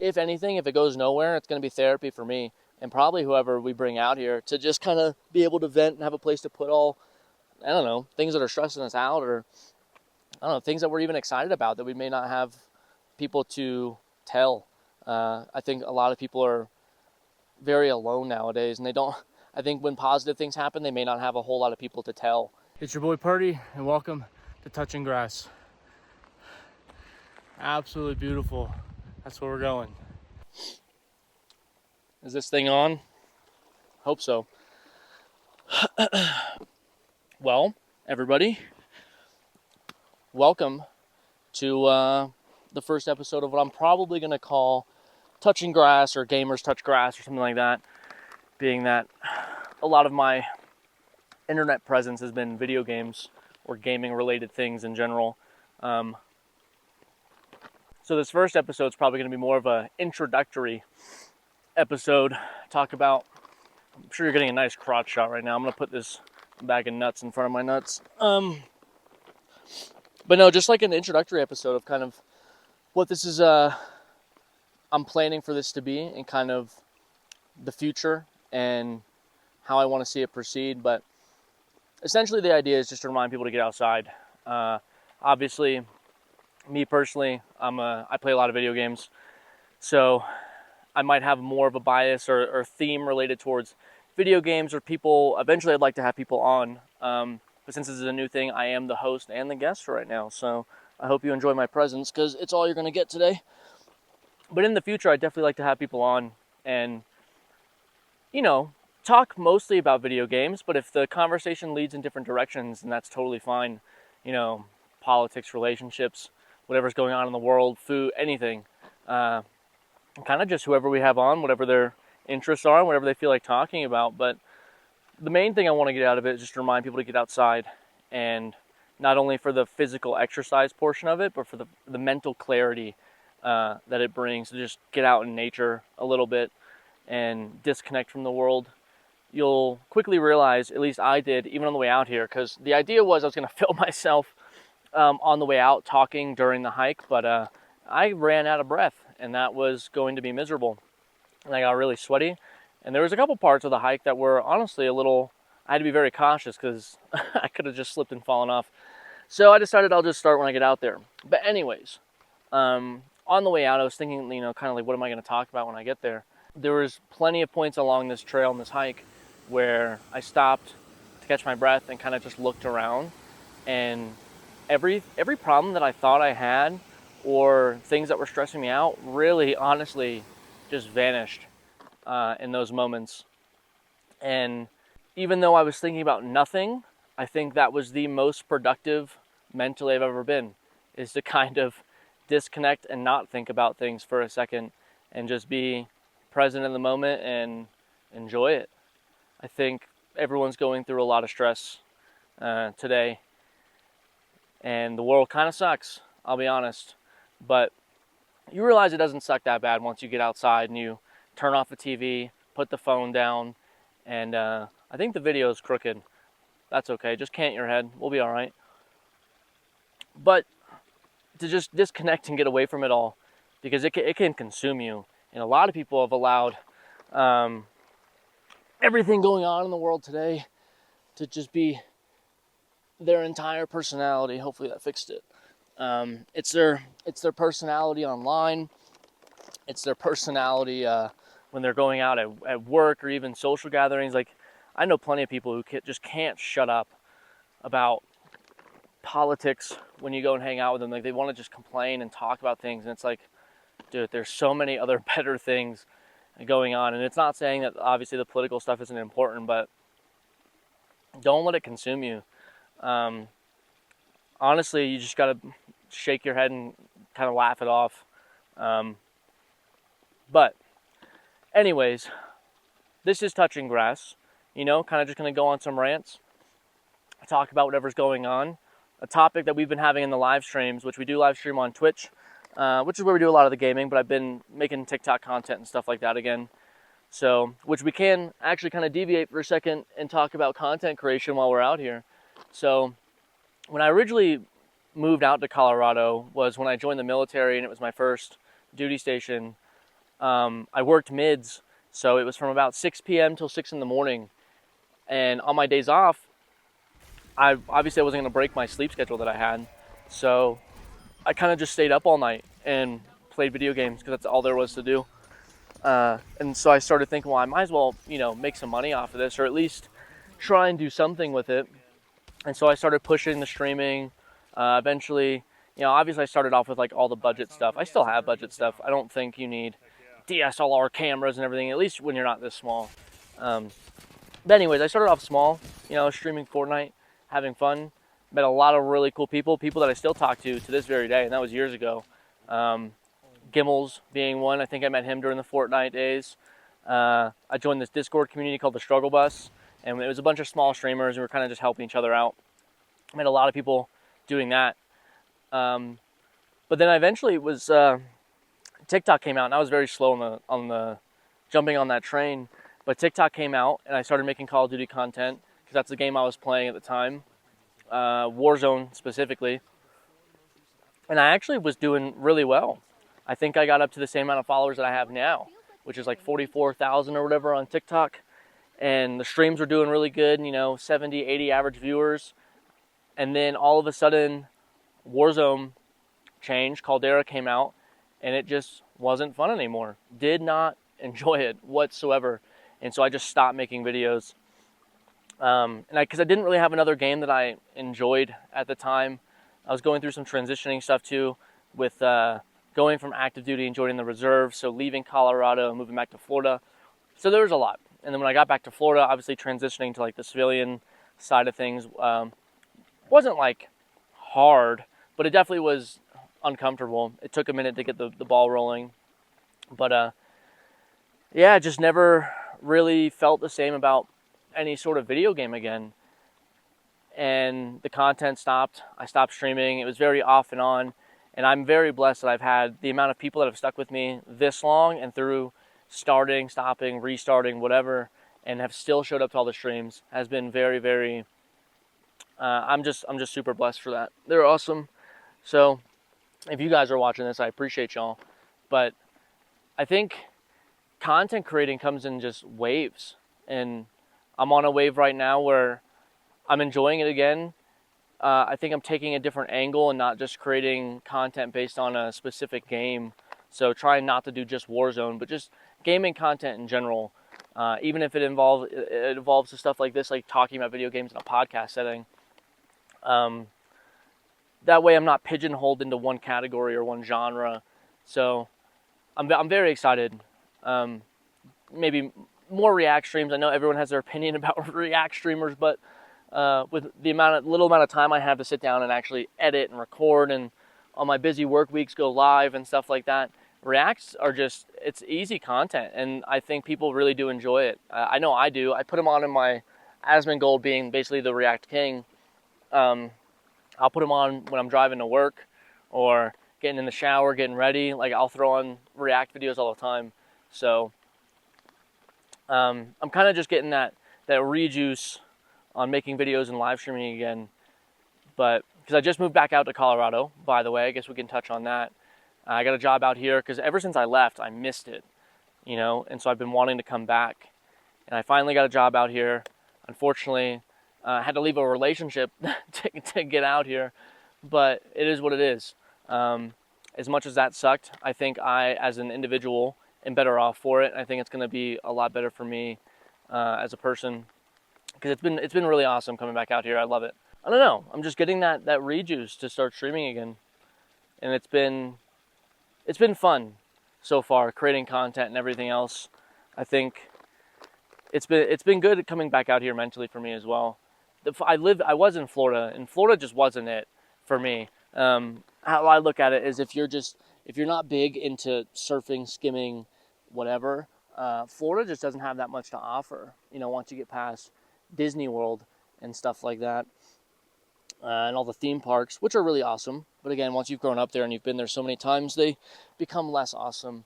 if anything, if it goes nowhere, it's going to be therapy for me and probably whoever we bring out here to just kind of be able to vent and have a place to put all, I don't know, things that are stressing us out, or I don't know, things that we're even excited about that we may not have people to tell. I think a lot of people are very alone nowadays, and I think when positive things happen, they may not have a whole lot of people to tell. It's your boy Purdy, and welcome to Touching Grass. Absolutely beautiful. That's where we're going. Is this thing on? Hope so. Well, everybody, welcome to the first episode of what I'm probably going to call Touching Grass, or Gamers Touch Grass, or something like that, being that a lot of my internet presence has been video games or gaming related things in general. So this first episode is probably going to be more of an introductory episode. Talk about, I'm sure you're getting a nice crotch shot right now. I'm going to put this bag of nuts in front of my nuts. But no, just like an introductory episode of kind of what this is, I'm planning for this to be, and kind of the future and how I want to see it proceed. But essentially the idea is just to remind people to get outside. Obviously, me personally, I play a lot of video games, so I might have more of a bias or theme related towards video games or people. Eventually I'd like to have people on, but since this is a new thing, I am the host and the guest right now, so I hope you enjoy my presence, because it's all you're going to get today. But in the future, I'd definitely like to have people on and, you know, talk mostly about video games, but if the conversation leads in different directions, then that's totally fine. You know, politics, relationships, whatever's going on in the world, food, anything. Kind of just whoever we have on, whatever their interests are, whatever they feel like talking about. But the main thing I want to get out of it is just to remind people to get outside, and not only for the physical exercise portion of it, but for the mental clarity that it brings, to just get out in nature a little bit and disconnect from the world. You'll quickly realize, at least I did, even on the way out here, because the idea was I was going to film myself on the way out talking during the hike, but I ran out of breath, and that was going to be miserable. And I got really sweaty, and there was a couple parts of the hike that were honestly a little, I had to be very cautious because I could have just slipped and fallen off. So I decided I'll just start when I get out there. But anyways, on the way out, I was thinking, you know, kind of like, what am I going to talk about when I get there? There was plenty of points along this trail and this hike where I stopped to catch my breath and kind of just looked around, and every problem that I thought I had or things that were stressing me out really honestly just vanished in those moments. And even though I was thinking about nothing, I think that was the most productive mentally I've ever been, is to kind of disconnect and not think about things for a second and just be present in the moment and enjoy it. I think everyone's going through a lot of stress today, and the world kind of sucks, I'll be honest. But you realize it doesn't suck that bad once you get outside and you turn off the TV, put the phone down, and I think the video is crooked. That's okay, just cant your head, we'll be all right. But to just disconnect and get away from it all, because it can consume you. And a lot of people have allowed everything going on in the world today to just be their entire personality. Hopefully that fixed it. It's their personality online. It's their personality when they're going out at work or even social gatherings. Like, I know plenty of people who just can't shut up about politics when you go and hang out with them. Like, they want to just complain and talk about things, and it's like, dude, there's so many other better things going on. And it's not saying that obviously the political stuff isn't important, but don't let it consume you. Honestly, you just gotta shake your head and kind of laugh it off. But anyways, this is Touching Grass, you know, kind of just gonna go on some rants, talk about whatever's going on. A topic that we've been having in the live streams, which we do live stream on Twitch, which is where we do a lot of the gaming, but I've been making TikTok content and stuff like that again. So, which we can actually kind of deviate for a second and talk about content creation while we're out here. So, when I originally moved out to Colorado was when I joined the military, and it was my first duty station. I worked mids, so it was from about 6 p.m. till 6 in the morning. And on my days off, I obviously wasn't going to break my sleep schedule that I had. So I kind of just stayed up all night and played video games because that's all there was to do. And so I started thinking, well, I might as well, make some money off of this, or at least try and do something with it. And so I started pushing the streaming. Eventually, obviously I started off with like all the budget stuff. I still have budget stuff. I don't think you need DSLR cameras and everything, at least when you're not this small. But anyways, I started off small, streaming Fortnite, having fun. Met a lot of really cool people that I still talk to this very day, and that was years ago. Gimmels being one. I think I met him during the Fortnite days. I joined this Discord community called the Struggle Bus, and it was a bunch of small streamers, and we were kind of just helping each other out. I met a lot of people doing that. But then eventually it was TikTok came out, and I was very slow on the jumping on that train. But TikTok came out, and I started making Call of Duty content because that's the game I was playing at the time, Warzone specifically. And I actually was doing really well. I think I got up to the same amount of followers that I have now, which is like 44,000 or whatever on TikTok. And the streams were doing really good, 70, 80 average viewers. And then all of a sudden, Warzone changed, Caldera came out, and it just wasn't fun anymore. Did not enjoy it whatsoever. And so I just stopped making videos. Because I didn't really have another game that I enjoyed at the time. I was going through some transitioning stuff too, with going from active duty and joining the reserve, so leaving Colorado and moving back to Florida. So there was a lot. And then when I got back to Florida, obviously transitioning to like the civilian side of things wasn't like hard, but it definitely was uncomfortable. It took a minute to get the ball rolling. But yeah, just never really felt the same about any sort of video game again. And the content stopped. I stopped streaming. It was very off and on. And I'm very blessed that I've had the amount of people that have stuck with me this long and through starting, stopping, restarting, whatever, and have still showed up to all the streams has been very, very, I'm just super blessed for that. They're awesome. So if you guys are watching this, I appreciate y'all. But I think content creating comes in just waves. And I'm on a wave right now where I'm enjoying it again. I think I'm taking a different angle and not just creating content based on a specific game. So trying not to do just Warzone, but just gaming content in general. Even if it involves the stuff like this, like talking about video games in a podcast setting. That way I'm not pigeonholed into one category or one genre. So I'm very excited. Maybe more React streams. I know everyone has their opinion about React streamers, but with the little amount of time I have to sit down and actually edit and record, and on my busy work weeks go live and stuff like that, Reacts are it's easy content, and I think people really do enjoy it. I know I do. I put them on in my Asmongold, being basically the React king. I'll put them on when I'm driving to work or getting in the shower, getting ready. Like, I'll throw on React videos all the time. So I'm kind of just getting that rejuice on making videos and live streaming again. But because I just moved back out to Colorado, by the way, I guess we can touch on that. I got a job out here because ever since I left, I missed it, and so I've been wanting to come back. And I finally got a job out here. Unfortunately, I had to leave a relationship to get out here, but it is what it is. As much as that sucked, I think I, as an individual, am better off for it. I think it's going to be a lot better for me as a person, because it's been really awesome coming back out here. I love it. I don't know. I'm just getting that rejuice to start streaming again, and it's been fun so far, creating content and everything else. I think it's been good coming back out here mentally for me as well. I was in Florida, and Florida just wasn't it for me. How I look at it is, if you're not big into surfing, skimming, whatever, Florida just doesn't have that much to offer. Once you get past Disney World and stuff like that, and all the theme parks, which are really awesome. But again, once you've grown up there and you've been there so many times, they become less awesome.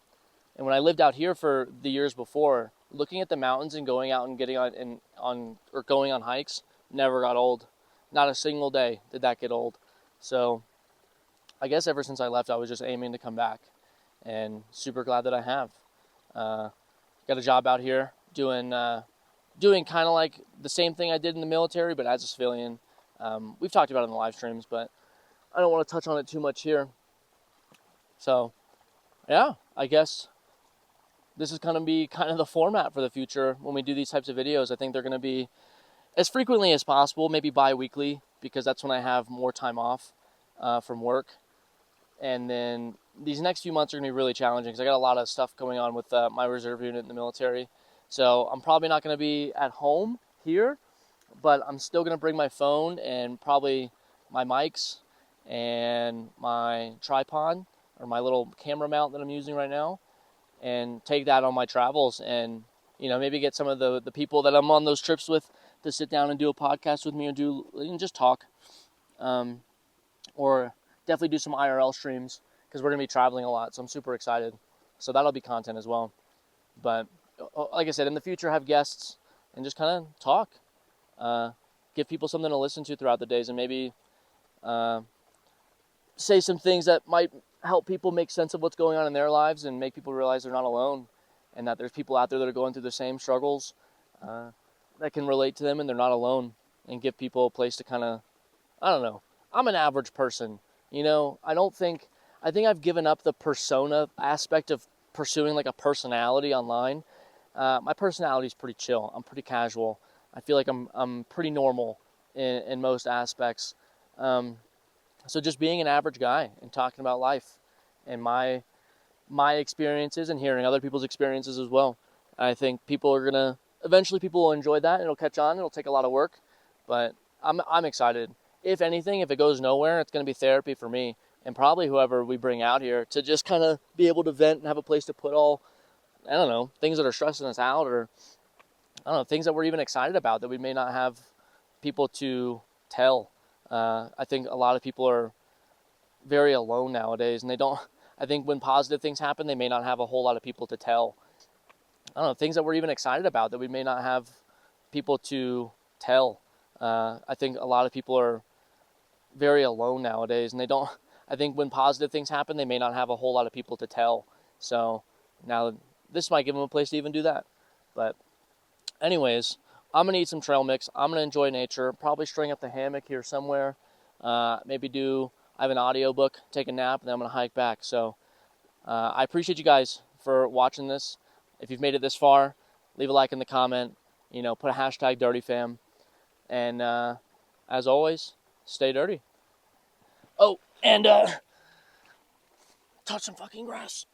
And when I lived out here for the years before, looking at the mountains and going out and getting going on hikes never got old. Not a single day did that get old. So I guess ever since I left, I was just aiming to come back, and super glad that I have. Got a job out here doing kind of like the same thing I did in the military, but as a civilian. We've talked about it in the live streams, but I don't want to touch on it too much here. So, yeah, I guess this is going to be kind of the format for the future when we do these types of videos. I think they're going to be as frequently as possible, maybe bi-weekly, because that's when I have more time off from work. And then these next few months are going to be really challenging because I got a lot of stuff going on with my reserve unit in the military. So I'm probably not going to be at home here, but I'm still going to bring my phone and probably my mics and my tripod or my little camera mount that I'm using right now, and take that on my travels, and maybe get some of the people that I'm on those trips with to sit down and do a podcast with me and just talk, or definitely do some IRL streams because we're going to be traveling a lot, so I'm super excited. So that'll be content as well. But like I said, in the future, have guests and just kind of talk, give people something to listen to throughout the days, and maybe say some things that might help people make sense of what's going on in their lives and make people realize they're not alone, and that there's people out there that are going through the same struggles that can relate to them, and they're not alone, and give people a place to kind of, I don't know. I'm an average person, I think I've given up the persona aspect of pursuing like a personality online. My personality is pretty chill. I'm pretty casual. I feel like I'm pretty normal in most aspects. So just being an average guy and talking about life and my experiences and hearing other people's experiences as well. I think eventually people will enjoy that, and it'll catch on. It'll take a lot of work, but I'm excited. If anything, if it goes nowhere, it's going to be therapy for me and probably whoever we bring out here to just kind of be able to vent and have a place to put all, I don't know, things that are stressing us out, or I don't know, things that we're even excited about that we may not have people to tell. I think a lot of people are very alone nowadays, and I think when positive things happen, they may not have a whole lot of people to tell. I don't know, things that we're even excited about that we may not have people to tell. I think a lot of people are very alone nowadays, and I think when positive things happen, they may not have a whole lot of people to tell. So now this might give them a place to even do that. But anyways, I'm going to eat some trail mix. I'm going to enjoy nature, probably string up the hammock here somewhere. I have an audiobook, take a nap, and then I'm going to hike back. So I appreciate you guys for watching this. If you've made it this far, leave a like in the comment, put a hashtag DirtyFam. And as always, stay dirty. Oh, and touch some fucking grass.